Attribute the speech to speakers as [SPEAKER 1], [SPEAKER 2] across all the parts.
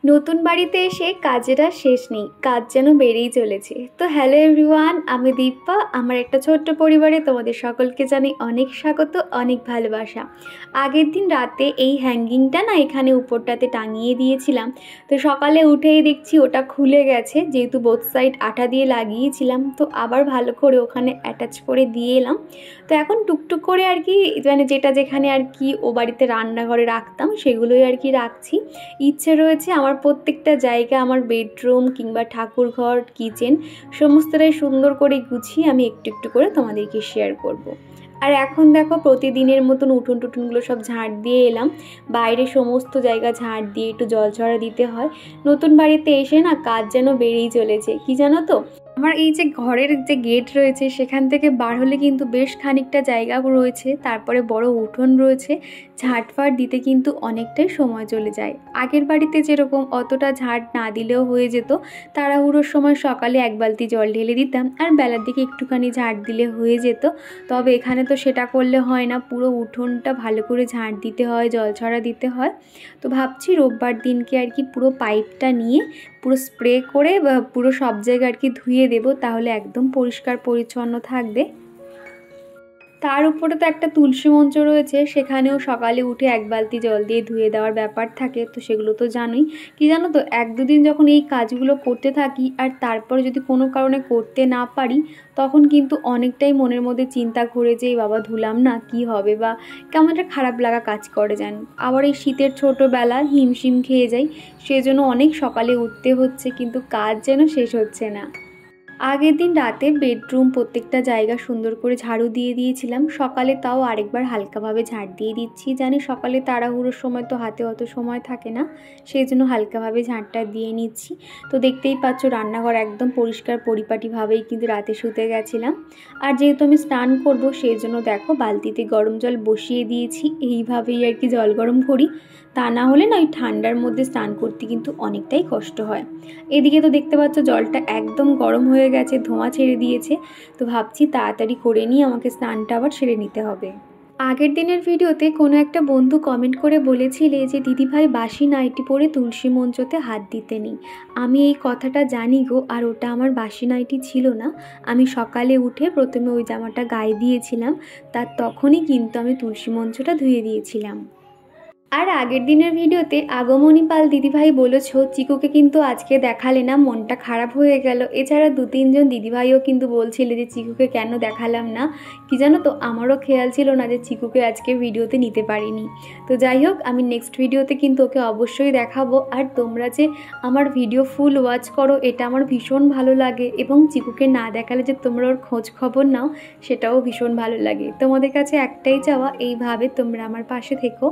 [SPEAKER 1] নতুন বাড়িতে এসে কাজের আর শেষ নেই, কাজ যেন বেড়েই চলেছে। তো হ্যালো এভরিওয়ান, আমি দীপা। আমার একটা ছোট্ট পরিবারে তোমাদের সকলকে জানাই অনেক স্বাগত, অনেক ভালোবাসা। আগের দিন রাতে এই হ্যাঙ্গিংটা না এখানে উপরটাতে টাঙিয়ে দিয়েছিলাম। তো সকালে উঠেই দেখছি ওটা খুলে গেছে, যেহেতু বোথ সাইড আঠা দিয়ে লাগিয়েছিলাম। তো আবার ভালো করে ওখানে অ্যাটাচ করে দিয়ে এলাম। তো এখন টুকটুক করে আর কি, মানে যেটা যেখানে আর কি ও বাড়িতে রান্নাঘরে রাখতাম সেগুলোই আর কি রাখছি। ইচ্ছে রয়েছে আমার প্রত্যেকটা জায়গা, আমার বেডরুম কিংবা ঠাকুরঘর, কিচেন সমস্তটাই সুন্দর করে গুছিয়ে আমি একটু একটু করে তোমাদেরকে শেয়ার করব। আর এখন দেখো প্রতিদিনের মতন উঠোন টুঠোনগুলো সব ঝাড় দিয়ে এলাম। বাইরে সমস্ত জায়গা ঝাড় দিয়ে একটু জল ছড়া দিতে হয়। নতুন বাড়িতে এসে না কাজ যেন বেড়েই চলেছে। কি জানো তো, আমার এই যে ঘরের যে গেট রয়েছে সেখান থেকে বার হলে কিন্তু বেশ খানিকটা জায়গা রয়েছে, তারপরে বড় উঠোন রয়েছে। ঝাড়ফাড় দিতে কিন্তু অনেকটাই সময় চলে যায়। আগের বাড়িতে যেরকম অতটা ঝাড় না দিলেও হয়ে যেত, তাড়াহুড়োর সময় সকালে এক বালতি জল ঢেলে দিতাম আর বেলার দিকে একটুখানি ঝাড় দিলে হয়ে যেত। তবে এখানে তো সেটা করলে হয় না, পুরো উঠোনটা ভালো করে ঝাড় দিতে হয়, জল ছড়া দিতে হয়। তো ভাবছি রোববার দিনকে আর কি পুরো পাইপটা নিয়ে পুরো স্প্রে করে পুরো সব জায়গা আর কি ধুয়ে দেবো, তাহলে একদম পরিষ্কার পরিচ্ছন্ন থাকবে। তার উপরে তো একটা তুলসী মঞ্চ রয়েছে, সেখানেও সকালে উঠে এক বালতি জল দিয়ে ধুয়ে দেওয়ার ব্যাপার থাকে। তো সেগুলো তো জানোই। কি জানো তো, এক দুদিন যখন এই কাজগুলো করতে থাকি আর তারপরে যদি কোনো কারণে করতে না পারি, তখন কিন্তু অনেকটাই মনের মধ্যে চিন্তা ঘুরে যে বাবা ধুলাম না, কি হবে, বা কেমন একটা খারাপ লাগা কাজ করে যান। আবার এই শীতের ছোটোবেলা হিমশিম খেয়ে যাই, সেজন্য অনেক সকালে উঠতে হচ্ছে, কিন্তু কাজ যেন শেষ হচ্ছে না। আগের দিন রাতে বেডরুম প্রত্যেকটা জায়গা সুন্দর করে ঝাড়ু দিয়ে দিয়েছিলাম। সকালে তাও আরেকবার হালকাভাবে ঝাড় দিয়ে দিচ্ছি। জানি সকালে তাড়াহুড়োর সময় তো হাতে অত সময় থাকে না, সেই জন্য হালকাভাবে ঝাড়টা দিয়ে নিচ্ছি। তো দেখতেই পাচ্ছ রান্নাঘর একদম পরিষ্কার পরিপাটিভাবেই কিন্তু রাতে শুতে গেছিলাম। আর যেহেতু আমি স্নান করব, সেই জন্য দেখো বালতিতে গরম জল বসিয়ে দিয়েছি। এইভাবেই আর কি জল গরম করি, তা না হলে না ওই ঠান্ডার মধ্যে স্নান করতে কিন্তু অনেকটাই কষ্ট হয়। এদিকে তো দেখতে পাচ্ছ জলটা একদম গরম হয়ে গেছে, ধোঁয়া ছেড়ে দিয়েছে। তো ভাবছি তাড়াতাড়ি করে নিয়ে আমাকে স্নানটা আবার সেরে নিতে হবে। আগের দিনের ভিডিওতে কোনো একটা বন্ধু কমেন্ট করে বলেছিলে যে দিদিভাই বাসি নাইটি পরে তুলসী মঞ্চতে হাত দিতে নেই। আমি এই কথাটা জানি গো, আর ওটা আমার বাসি নাইটি ছিল না। আমি সকালে উঠে প্রথমে ওই জামাটা গায়ে দিয়েছিলাম, তার তখনই কিন্তু আমি তুলসী মঞ্চটা ধুয়ে দিয়েছিলাম। আর আগের দিনের ভিডিওতে আগমনী পাল দিদিভাই বলেছো চিকুকে কিন্তু আজকে দেখালে না, মনটা খারাপ হয়ে গেল। এছাড়া 2-3 জন দিদিভাইও কিন্তু বলছিলে যে চিকুকে কেন দেখালাম না। কি জানো তো, আমারও খেয়াল ছিল না যে চিকুকে আজকে ভিডিওতে নিতে পারিনি। তো যাই হোক, আমি নেক্সট ভিডিওতে কিন্তু ওকে অবশ্যই দেখাবো। আর তোমরা যে আমার ভিডিও ফুল ওয়াচ করো, এটা আমার ভীষণ ভালো লাগে। এবং চিকুকে না দেখালে যে তোমরা ওর খোঁজ খবর নাও, সেটাও ভীষণ ভালো লাগে। তোমাদের কাছে একটাই চাওয়া, এইভাবে তোমরা আমার পাশে থেকো।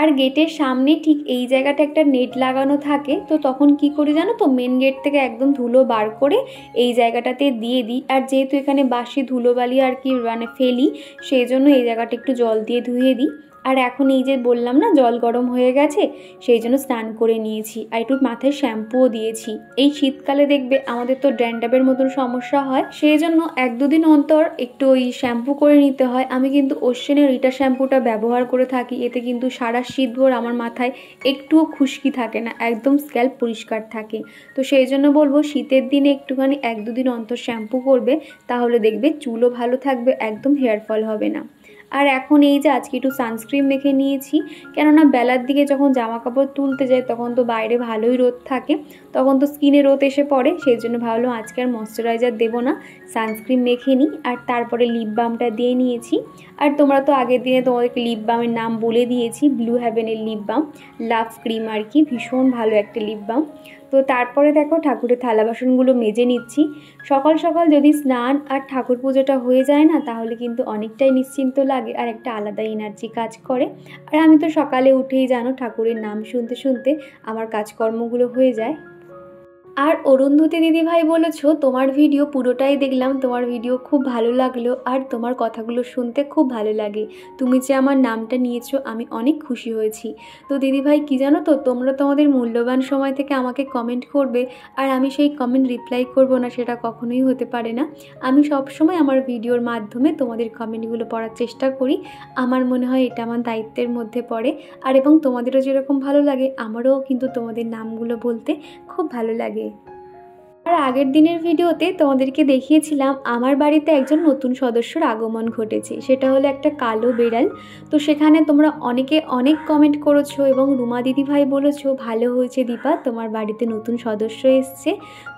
[SPEAKER 1] আর গেটের সামনে ঠিক এই জায়গাটা একটা নেট লাগানো থাকে। তো তখন কি করি জানো তো, মেন গেট থেকে একদম ধুলো বার করে এই জায়গাটাতে দিয়ে দিই। আর যেহেতু এখানে বাসি ধুলোবালি আর কি মানে ফেলি, সেই জন্য এই জায়গাটা একটু জল দিয়ে ধুয়ে দিই। আর এখন এই যে বললাম না জল গরম হয়ে গেছে, সেই জন্য স্নান করে নিয়েছি আর একটু মাথায় শ্যাম্পুও দিয়েছি। এই শীতকালে দেখবে আমাদের তো ড্যান্ড্রাফের মতন সমস্যা হয়, সেই জন্য 1-2 দিন অন্তর একটু ওই শ্যাম্পু করে নিতে হয়। আমি কিন্তু ওশেনের রিটা শ্যাম্পুটা ব্যবহার করে থাকি, এতে কিন্তু সারা শীতভর আমার মাথায় একটুও খুশকি থাকে না, একদম স্ক্যাল্প পরিষ্কার থাকে। তো সেই জন্য বলবো শীতের দিনে একটুখানি 1-2 দিন অন্তর শ্যাম্পু করবে, তাহলে দেখবে চুলও ভালো থাকবে, একদম হেয়ার ফল হবে না। আর এখন এই যে আজকে একটু সানস্ক্রিন মেখে নিয়েছি, কেননা বেলার দিকে যখন জামা কাপড় তুলতে যাই তখন তো বাইরে ভালোই রোদ থাকে, তখন তো স্কিনে রোদ এসে পড়ে। সেই জন্য ভাবলাম আজকে আর ময়শ্চারাইজার দেবো না, সানস্ক্রিন মেখে নিই। আর তারপরে লিপ বামটা দিয়ে নিয়েছি। আর তোমরা তো আগের দিনে তোমাদেরকে লিপ বামের নাম বলে দিয়েছি, ব্লু হেভেনের লিপ বাম, লাভ ক্রিম আর কি, ভীষণ ভালো একটা লিপ বাম। তো তারপরে দেখো ঠাকুরের থালা বাসনগুলো মেজে নিচ্ছি। সকাল সকাল যদি স্নান আর ঠাকুর পুজোটা হয়ে যায় না, তাহলে কিন্তু অনেকটাই নিশ্চিন্ত লাগে আর একটা আলাদা এনার্জি কাজ করে। আর আমি তো সকালে উঠেই জানো ঠাকুরের নাম শুনতে শুনতে আমার কাজকর্মগুলো হয়ে যায়। আর অরুন্ধতী দিদিভাই বলেছো তোমার ভিডিও পুরোটাই দেখলাম, তোমার ভিডিও খুব ভালো লাগলো আর তোমার কথাগুলো শুনতে খুব ভালো লাগে, তুমি যে আমার নামটা নিয়েছো আমি অনেক খুশি হয়েছি। তো দিদিভাই কি জানো তো, তোমরা তোমাদের মূল্যবান সময় থেকে আমাকে কমেন্ট করবে আর আমি সেই কমেন্ট রিপ্লাই করব না, সেটা কখনোই হতে পারে না। আমি সবসময় আমার ভিডিওর মাধ্যমে তোমাদের কমেন্টগুলো পড়ার চেষ্টা করি, আমার মনে হয় এটা আমার দায়িত্বের মধ্যে পড়ে। আর এবং তোমাদেরও যেরকম ভালো লাগে আমারও কিন্তু তোমাদের নামগুলো বলতে খুব ভালো লাগে। আর আগের দিনের ভিডিওতে তোমাদেরকে দেখিয়েছিলাম আমার বাড়িতে একজন নতুন সদস্যর আগমন ঘটেছে, সেটা হলো একটা কালো বেড়াল। তো সেখানে তোমরা অনেকে অনেক কমেন্ট করেছো এবং রুমা দিদিভাই বলেছো ভালো হয়েছে দীপা, তোমার বাড়িতে নতুন সদস্য এসছে।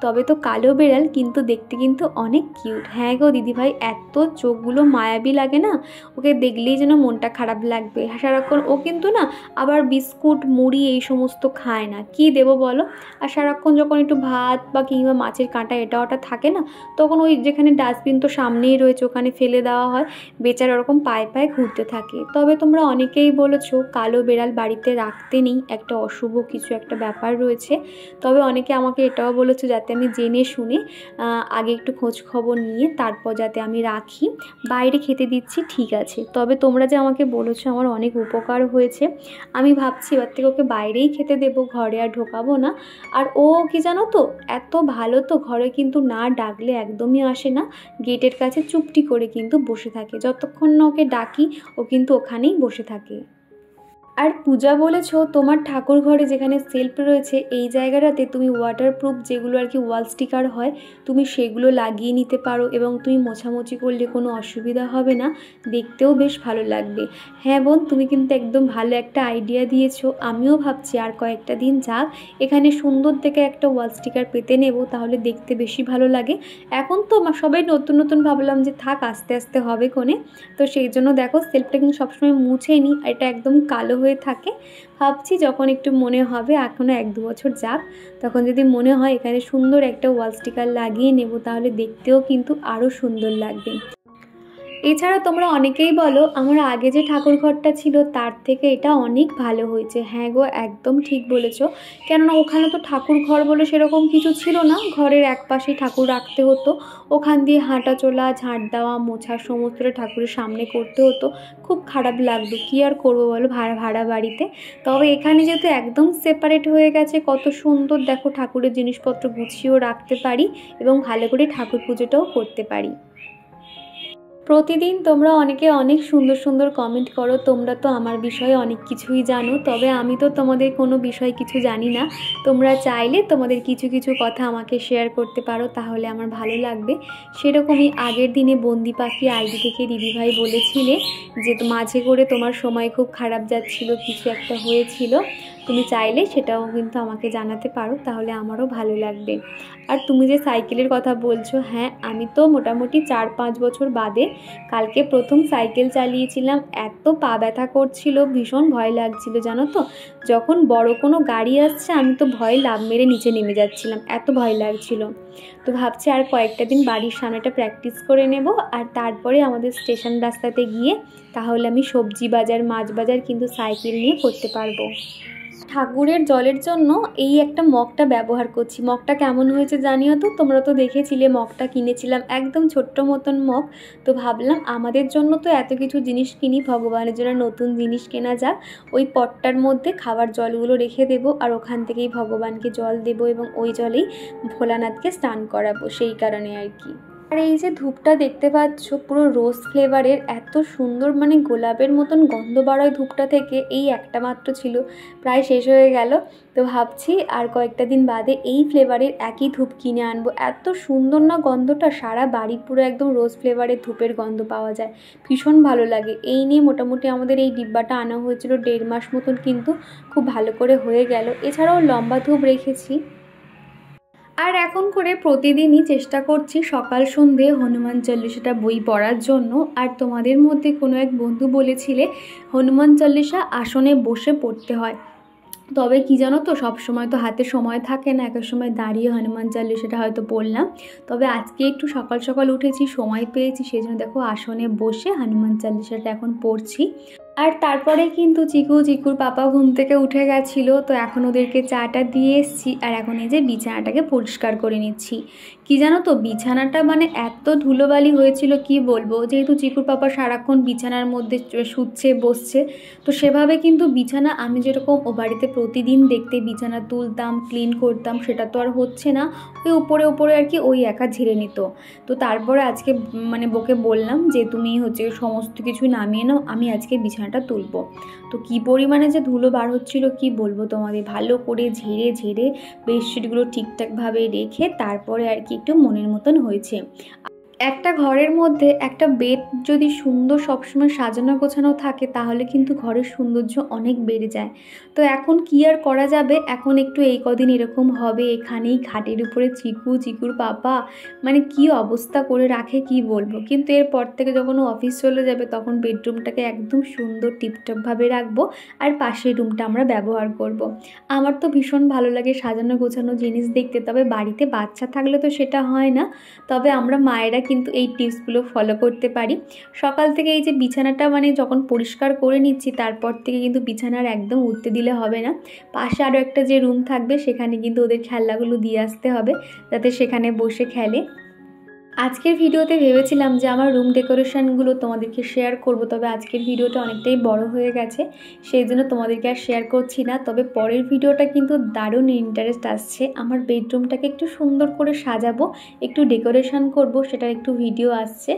[SPEAKER 1] তবে তো কালো বেড়াল কিন্তু দেখতে কিন্তু অনেক কিউট। হ্যাঁ গো দিদিভাই, এত চোখগুলো মায়াবী লাগে না, ওকে দেখলেই যেন মনটা খারাপ লাগবে। সারাক্ষণ ও কিন্তু না আবার বিস্কুট মুড়ি এই সমস্ত খায় না, কি দেবো বলো। আর সারাক্ষণ যখন একটু ভাত বা কিংবা মাছের কাঁটা এটা ওটা থাকে না, তখন ওই যেখানে ডাস্টবিন তো সামনেই রয়েছে ওখানে ফেলে দেওয়া হয়, বেচারা ওরকম পায়ে পায়ে ঘুরতে থাকে। তবে তোমরা অনেকেই বলেছো কালো বেড়াল বাড়িতে রাখতে নেই, একটা অশুভ কিছু একটা ব্যাপার রয়েছে। তবে অনেকে আমাকে এটাও বলেছো যাতে আমি জেনে শুনে আগে একটু খোঁজ খবর নিয়ে তারপর যাতে আমি রাখি। বাইরে খেতে দিচ্ছি ঠিক আছে, তবে তোমরা যে আমাকে বলেছো আমার অনেক উপকার হয়েছে। আমি ভাবছি এবার থেকে ওকে বাইরেই খেতে দেবো, ঘরে আর ঢোকাবো না। আর ও কি জানো তো এত ভালো, তো ঘরে কিন্তু না ডাকলে একদমই আসে না, গেটের কাছে চুপটি করে কিন্তু বসে থাকে, যতক্ষণ না ওকে ডাকি ও কিন্তু ওখানেই বসে থাকে। আর পূজা বলেছো তোমার ঠাকুর ঘরে যেখানে সেলফ রয়েছে এই জায়গাটাতে তুমি ওয়াটারপ্রুফ যেগুলো আর কি ওয়াল স্টিকার হয় তুমি সেগুলো লাগিয়ে নিতে পারো এবং তুমি মোছামুছি করলে কোনো অসুবিধা হবে না, দেখতেও বেশ ভালো লাগবে। হ্যাঁ বোন, তুমি কিন্তু একদম ভালো একটা আইডিয়া দিয়েছো। আমিও ভাবছি আর কয়েকটা দিন যাক, এখানে সুন্দর থেকে একটা ওয়াল স্টিকার পেতে নেব, তাহলে দেখতে বেশি ভালো লাগে। এখন তো সবাই নতুন নতুন ভাবলাম যে থাক আস্তে আস্তে হবে কোণে। তো সেই জন্য দেখো সেলফটা কিন্তু সবসময় মুছে নিই, এটা একদম কালো হয়ে থাকে। ভাবছি যখন একটু মনে হবে, এখনও 1-2 বছর যাক, তখন যদি মনে হয় এখানে সুন্দর একটা ওয়াল স্টিকার লাগিয়ে নেব, তাহলে দেখতেও কিন্তু আরও সুন্দর লাগবে। এছাড়া তোমরা অনেকেই বলো আমার আগে যে ঠাকুর ঘরটা ছিল তার থেকে এটা অনেক ভালো হয়েছে। হ্যাঁ গো, একদম ঠিক বলেছো, কেননা ওখানে তো ঠাকুর ঘর বলে সেরকম কিছু ছিল না, ঘরের এক পাশেই ঠাকুর রাখতে হতো, ওখান দিয়ে হাঁটা চলা ঝাঁট দেওয়া মোছা সমস্তটা ঠাকুরের সামনে করতে হতো, খুব খারাপ লাগতো। কী আর করবো বলো ভাড়া বাড়িতে। তবে এখানে যেহেতু একদম সেপারেট হয়ে গেছে, কত সুন্দর দেখো ঠাকুরের জিনিসপত্র গুছিয়েও রাখতে পারি এবং ভালো করে ঠাকুর পুজোটাও করতে পারি। প্রতিদিন তোমরা অনেকে অনেক সুন্দর সুন্দর কমেন্ট করো, তোমরা তো আমার বিষয়ে অনেক কিছুই জানো, তবে আমি তো তোমাদের কোনো বিষয় কিছু জানি না। তোমরা চাইলে তোমাদের কিছু কিছু কথা আমাকে শেয়ার করতে পারো, তাহলে আমার ভালো লাগবে। সেরকমই আগের দিনে বন্দি পাখি আইডি থেকে দিদিভাই বলেছিলে যে মাঝে করে তোমার সময় খুব খারাপ যাচ্ছিল, কিছু একটা হয়েছিল, তুমি চাইলে সেটাও কিন্তু আমাকে জানাতে পারো, তাহলে আমারও ভালো লাগবে। আর তুমি যে সাইকেলের কথা বলছো, হ্যাঁ আমি তো মোটামুটি 4-5 বছর বাদে কালকে প্রথম সাইকেল চালিয়েছিলাম, এত পা ব্যথা করছিল, ভীষণ ভয় লাগছিল জানো তো। যখন বড় কোনো গাড়ি আসছে আমি তো ভয়ে লাফ মেরে নিচে নেমে যাচ্ছিলাম, এত ভয় লাগছিল। তো ভাবছি আর কয়েকটা দিন বাড়ির সামনেটা প্র্যাকটিস করে নেব, আর তারপরে আমাদের স্টেশন রাস্তাতে গিয়ে তাহলে আমি সবজি বাজার মাছ বাজার কিন্তু সাইকেল নিয়ে করতে পারবো। ঠাকুরের জলের জন্য এই একটা মগটা ব্যবহার করছি, মগটা কেমন হয়েছে জানিও তো, তোমরা তো দেখেছিলে মগটা কিনেছিলাম একদম ছোট্ট মতন মগ। তো ভাবলাম আমাদের জন্য তো এত কিছু জিনিস কিনি, ভগবানের জন্য নতুন জিনিস কেনা যাক। ওই পটটার মধ্যে খাবার জলগুলো রেখে দেবো আর ওখান থেকেই ভগবানকে জল দেবো এবং ওই জলেই ভোলানাথকে স্নান করাবো, সেই কারণে আর কি। আর এই যে ধূপটা দেখতে পাচ্ছ পুরো রোজ ফ্লেভারের, এত সুন্দর মানে গোলাপের মতন গন্ধ বাড়ায় ধূপটা থেকে, এই একটা মাত্র ছিল, প্রায় শেষ হয়ে গেল। তো ভাবছি আর কয়েকটা দিন বাদে এই ফ্লেভারের একই ধূপ কিনে আনবো, এত সুন্দর না গন্ধটা, সারা বাড়ি পুরো একদম রোজ ফ্লেভারের ধূপের গন্ধ পাওয়া যায়, ভীষণ ভালো লাগে। এই নিয়ে মোটামুটি আমাদের এই ডিব্বাটা আনা হয়েছিল 1.5 মাস মতন, কিন্তু খুব ভালো করে হয়ে গেল। এছাড়াও লম্বা ধূপ রেখেছি। আর এখন করে প্রতিদিনই চেষ্টা করছি সকাল সন্ধে হনুমান চল্লিশাটা বই পড়ার জন্য। আর তোমাদের মধ্যে কোনো এক বন্ধু বলেছিলে হনুমান চল্লিশা আসনে বসে পড়তে হয়, তবে কি জানো তো সব সময় তো হাতে সময় থাকে না, এক সময় দাঁড়িয়ে হনুমান চল্লিশাটা হয়তো পড়লাম। তবে আজকে একটু সকাল সকাল উঠেছি, সময় পেয়েছি, সেই জন্য দেখো আসনে বসে হনুমান চল্লিশাটা এখন পড়ছি। আর তারপরে কিন্তু চিকুর পাপা ঘুম থেকে উঠে গেছিলো, তো এখন ওদেরকে চাটা দিয়ে এসেছি। আর এখন এই যে বিছানাটাকে পরিষ্কার করে নিচ্ছি। কি জানো তো, বিছানাটা মানে এত ধুলোবালি হয়েছিল কি বলবো, যেহেতু চিকুর পাপা সারাক্ষণ বিছানার মধ্যে শুচ্ছে বসছে, তো সেভাবে কিন্তু বিছানা আমি যেরকম ও বাড়িতে প্রতিদিন দেখতে বিছানা তুলতাম ক্লিন করতাম সেটা তো আর হচ্ছে না। ওই উপরে আর কি ওই একা ঝেড়ে নিত। তো তারপরে আজকে মানে বউকে বললাম যে তুমি হচ্ছে সমস্ত কিছু নামিয়ে নাও, আমি আজকে বিছানাটা তুলবো। তো কি পরিমাণে যে ধুলো বার হচ্ছিল কি বলবো তোমাদের, ভালো করে ঝেড়ে বেডশিটগুলো ঠিকঠাকভাবে রেখে তারপরে আর কি একটু মনের মতন হয়েছে। একটা ঘরের মধ্যে একটা বেড যদি সুন্দর সবসময় সাজানো গোছানো থাকে তাহলে কিন্তু ঘরের সৌন্দর্য অনেক বেড়ে যায়। তো এখন কি আর করা যাবে, এখন একটু এই কদিন এরকম হবে। এখানেই খাটের উপরে চিকুর পাপা মানে কি অবস্থা করে রাখে কি বলবো। কিন্তু এরপর থেকে যখন ও অফিস চলে যাবে তখন বেডরুমটাকে একদম সুন্দর টিপটপভাবে রাখবো, আর পাশের রুমটা আমরা ব্যবহার করব। আমার তো ভীষণ ভালো লাগে সাজানো গোছানো জিনিস দেখতে, তবে বাড়িতে বাচ্চা থাকলে তো সেটা হয় না। তবে আমরা মায়েরা কিন্তু এই টিপসগুলো ফলো করতে পারি। সকাল থেকে এই যে বিছানাটা মানে যখন পরিষ্কার করে নিচ্ছি তারপর থেকে কিন্তু বিছানার একদম উঠতে দিলে হবে না। পাশে আরও একটা যে রুম থাকবে সেখানে কিন্তু ওদের খেলনাগুলো দিয়ে আসতে হবে যাতে সেখানে বসে খেলে। আজকের ভিডিওতে ভেবেছিলাম যে আমার রুম ডেকোরেশনগুলো তোমাদেরকে শেয়ার করব, তবে আজকের ভিডিওটা অনেকটাই বড় হয়ে গেছে, সেই জন্য তোমাদেরকে আর শেয়ার করছি না। তবে পরের ভিডিওটা কিন্তু দারুণ ইন্টারেস্ট আসছে। আমার বেডরুমটাকে একটু সুন্দর করে সাজাবো, একটু ডেকোরেশন করব, সেটার একটু ভিডিও আসছে।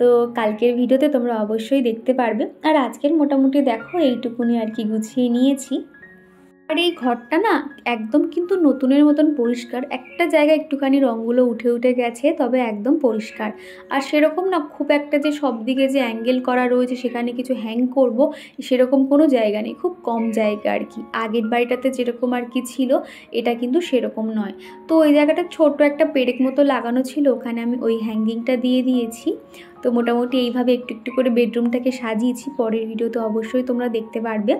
[SPEAKER 1] তো কালকের ভিডিওতে তোমরা অবশ্যই দেখতে পারবে। আর আজকের মোটামুটি দেখো এইটুকুনি আর কি গুছিয়ে নিয়েছি। আর এই ঘরটা না একদম কিন্তু নতুনের মতন পরিষ্কার, একটা জায়গায় একটুখানি রঙগুলো উঠে গেছে, তবে একদম পরিষ্কার। আর সেরকম না খুব একটা যে সব দিকে যে অ্যাঙ্গেল করা রয়েছে সেখানে কিছু হ্যাং করব সেরকম কোনো জায়গা নেই, খুব কম জায়গা আর কি। আগের বাড়িটাতে যেরকম আর কি ছিল এটা কিন্তু সেরকম নয়। তো ওই জায়গাটা ছোট একটা পেরেক মতো লাগানো ছিল, ওখানে আমি ওই হ্যাঙ্গিংটা দিয়ে দিয়েছি। তো মোটামুটি এইভাবে একটু করে বেডরুমটাকে সাজিয়েছি, পরের ভিডিওতে অবশ্যই তোমরা দেখতে পারবে।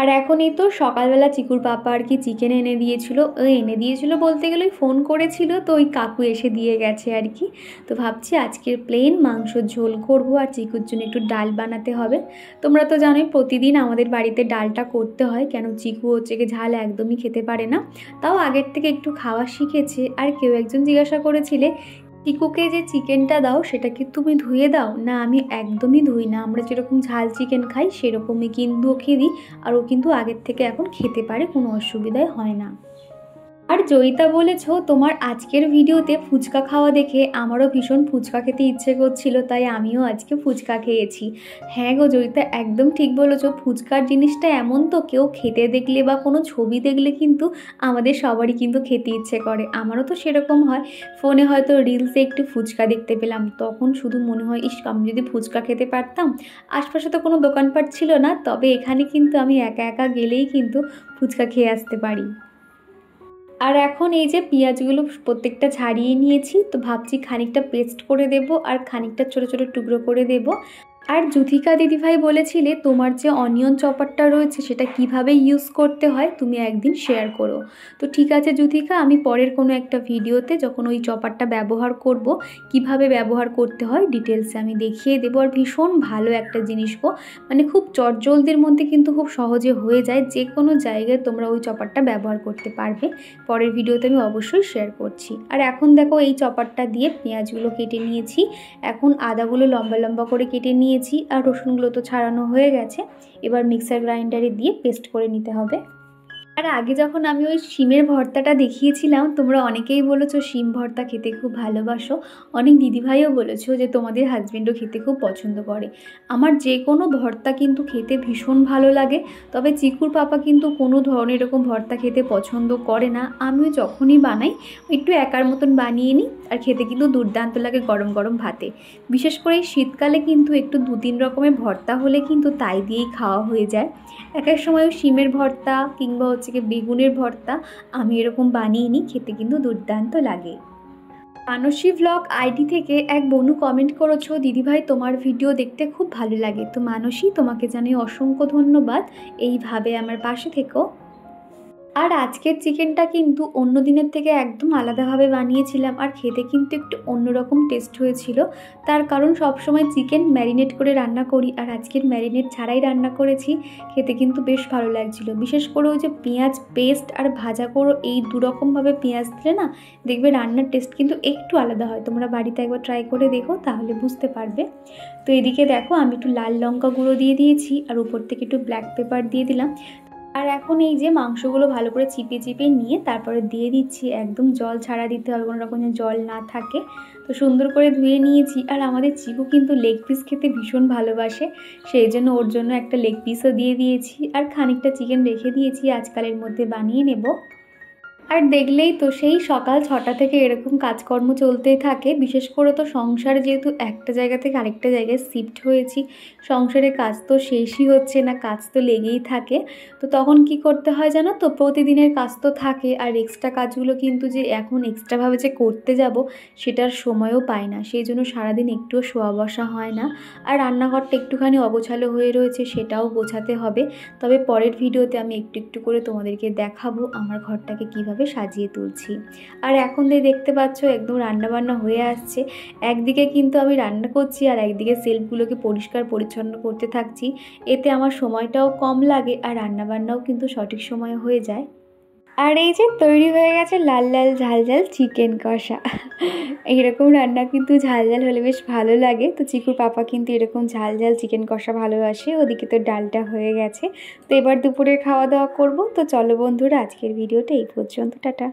[SPEAKER 1] আর এখন এই তো সকালবেলা চিকুর পাপা আর কি চিকেন এনে দিয়েছিল বলতে গেলে ফোন করেছিল, তো ওই কাকু এসে দিয়ে গেছে আর কি। তো ভাবছি আজকের প্লেন মাংসর ঝোল করব, আর চিকুর জন্য একটু ডাল বানাতে হবে। তোমরা তো জানোই প্রতিদিন আমাদের বাড়িতে ডালটা করতে হয়, কেন চিকু হচ্ছে কি ঝাল একদমই খেতে পারে না, তাও আগের থেকে একটু খাওয়া শিখেছে। আর কেউ একজন জিজ্ঞাসা করেছিলে চিকুকে যে চিকেনটা দাও সেটা কি তুমি ধুয়ে দাও? না, আমি একদমই ধুই না, আমরা যেরকম ঝাল চিকেন খাই সেরকমই কিন্তু ওকে দিই। আর ও কিন্তু আগের থেকে এখন খেতে পারে, কোনো অসুবিধাই হয় না। আর জয়িতা বলেছ তোমার আজকের ভিডিওতে ফুচকা খাওয়া দেখে আমারও ভীষণ ফুচকা খেতে ইচ্ছে করছিল, তাই আমিও আজকে ফুচকা খেয়েছি। হ্যাঁ গো জয়িতা, একদম ঠিক বলেছো। ফুচকার জিনিসটা এমন তো কেউ খেতে দেখলে বা কোনো ছবি দেখলে কিন্তু আমাদের সবারই কিন্তু খেতে ইচ্ছে করে। আমারও তো সেরকম হয়, ফোনে হয়তো রিলসে একটু ফুচকা দেখতে পেলাম, তখন শুধু মনে হয় ইস আমি যদি ফুচকা খেতে পারতাম। আশপাশে তো কোনো দোকানপাট ছিল না, তবে এখানে কিন্তু আমি একা গেলেই কিন্তু ফুচকা খেয়ে আসতে পারি। আর এখন এই যে পেঁয়াজগুলো প্রত্যেকটা ছাড়িয়ে নিয়েছি, তো ভাবছি খানিকটা পেস্ট করে দেব আর খানিকটা ছোট ছোট টুকরো করে দেব। আর যুথিকা দিদিভাই বলেছিলে তোমার যে অনিয়ন চপারটা রয়েছে সেটা কিভাবে ইউজ করতে হয় তুমি একদিন শেয়ার করো। তো ঠিক আছে যুথিকা, আমি পরের কোনো একটা ভিডিওতে যখন ওই চপারটা ব্যবহার করব কিভাবে ব্যবহার করতে হয় ডিটেলসে আমি দেখিয়ে দেবো। আর ভীষণ ভালো একটা জিনিস গো, মানে খুব চটজলদির মধ্যে কিন্তু খুব সহজে হয়ে যায়, যে কোনো জায়গায় তোমরা ওই চপারটা ব্যবহার করতে পারবে। পরের ভিডিওতে আমি অবশ্যই শেয়ার করছি। আর এখন দেখো এই চপারটা দিয়ে পেঁয়াজগুলো কেটে নিয়েছি, এখন আদাগুলো লম্বা লম্বা করে কেটে নিয়েছি, আর রসুনগুলো তো ছাড়ানো হয়ে গেছে। এবার মিক্সার গ্রাইন্ডারে দিয়ে পেস্ট করে নিতে হবে। আর আগে যখন আমি ওই শিমের ভর্তাটা দেখিয়েছিলাম তোমরা অনেকেই বলেছো শিম ভর্তা খেতে খুব ভালোবাসো, অনেক দিদিভাইও বলেছো যে তোমাদের হাজবেন্ডও খেতে খুব পছন্দ করে। আমার যে কোনো ভর্তা কিন্তু খেতে ভীষণ ভালো লাগে, তবে চিকুর পাপা কিন্তু কোনো ধরনের এরকম ভর্তা খেতে পছন্দ করে না। আমিও যখনই বানাই একটু একার মতন বানিয়ে নিই, আর খেতে কিন্তু দুর্দান্ত লাগে গরম গরম ভাতে। বিশেষ করে এই শীতকালে কিন্তু একটু 2-3 রকমের ভর্তা হলে কিন্তু তাই দিয়েই খাওয়া হয়ে যায়। এক এক সময় শিমের ভর্তা কিংবা হচ্ছে কি বেগুনের ভর্তা আমি এরকম বানিয়ে নিই, খেতে কিন্তু দুর্দান্ত লাগে। মানসী ভ্লগ আইডি থেকে এক বনু কমেন্ট করেছো দিদিভাই তোমার ভিডিও দেখতে খুব ভালো লাগে। তো মানসী তোমাকে জানাই অসংখ্য ধন্যবাদ, এইভাবে আমার পাশে থেকো। আর আজকের চিকেনটা কিন্তু অন্য দিনের থেকে একদম আলাদাভাবে বানিয়েছিলাম, আর খেতে কিন্তু একটু অন্যরকম টেস্ট হয়েছিল। তার কারণ সবসময় চিকেন ম্যারিনেট করে রান্না করি, আর আজকের ম্যারিনেট ছাড়াই রান্না করেছি। খেতে কিন্তু বেশ ভালো লাগছিল, বিশেষ করে ওই যে পেঁয়াজ পেস্ট আর ভাজা করো, এই দুরকমভাবে পেঁয়াজ দিলে না দেখবে রান্নার টেস্ট কিন্তু একটু আলাদা হয়। তোমরা বাড়িতে একবার ট্রাই করে দেখো, তাহলে বুঝতে পারবে। তো এদিকে দেখো আমি একটু লাল লঙ্কা গুঁড়ো দিয়ে দিয়েছি, আর উপর থেকে একটু ব্ল্যাক পেপার দিয়ে দিলাম। আর এখন এই যে মাংসগুলো ভালো করে চিপে চিপে নিয়ে তারপরে দিয়ে দিচ্ছি, একদম জল ছাড়া দিতে হবে, কোনো রকম যেন জল না থাকে। তো সুন্দর করে ধুয়ে নিয়েছি। আর আমাদের চিকু কিন্তু লেগ পিস খেতে ভীষণ ভালোবাসে, সেই জন্য ওর জন্য একটা লেগ পিসও দিয়ে দিয়েছি, আর খানিকটা চিকেন রেখে দিয়েছি, আজকালের মধ্যে বানিয়ে নেব। আর দেখলেই তো সেই সকাল 6টা থেকে এরকম কাজকর্ম চলতেই থাকে। বিশেষ করে তো সংসার যেহেতু একটা জায়গা থেকে আরেকটা জায়গায় শিফট হয়েছি, সংসারে কাজ তো শেষই হচ্ছে না, কাজ তো লেগেই থাকে। তো তখন কি করতে হয় জানো তো, প্রতিদিনের কাজ তো থাকে, আর এক্সট্রা কাজগুলো কিন্তু যে এখন এক্সট্রাভাবে যে করতে যাব সেটার সময়ও পাই না, সেই জন্য সারাদিন একটুও শোয়া বসা হয় না। আর রান্নাঘরটা একটুখানি অগোছালো হয়ে রয়েছে, সেটাও গোছাতে হবে। তবে পরের ভিডিওতে আমি একটু একটু করে তোমাদেরকে দেখাবো আমার ঘরটাকে কীভাবে সাজিয়ে তুলছি। আর এখন দেখতে পাচ্ছ একদম রান্নাবান্না হয়ে আসছে। একদিকে কিন্তু আমি রান্না করছি, আর একদিকে সেলফগুলোকে পরিষ্কার পরিচ্ছন্ন করতে থাকছি। এতে আমার সময়টাও কম লাগে, আর রান্নাবান্নাও কিন্তু সঠিক সময়ে হয়ে যায়। আর এই যে তৈরি হয়ে গেছে লাল লাল ঝাল ঝাল চিকেন কষা। এরকম রান্না কিন্তু ঝাল ঝাল হলে বেশ ভালো লাগে। তো চিকুর পাপা কিন্তু এরকম ঝাল ঝাল চিকেন কষা ভালোবাসে। ওদিকে তো ডালটা হয়ে গেছে, তো এবার দুপুরের খাওয়া দাওয়া করব। তো চলো বন্ধুরা, আজকের ভিডিওটা এই পর্যন্ত, টাটা।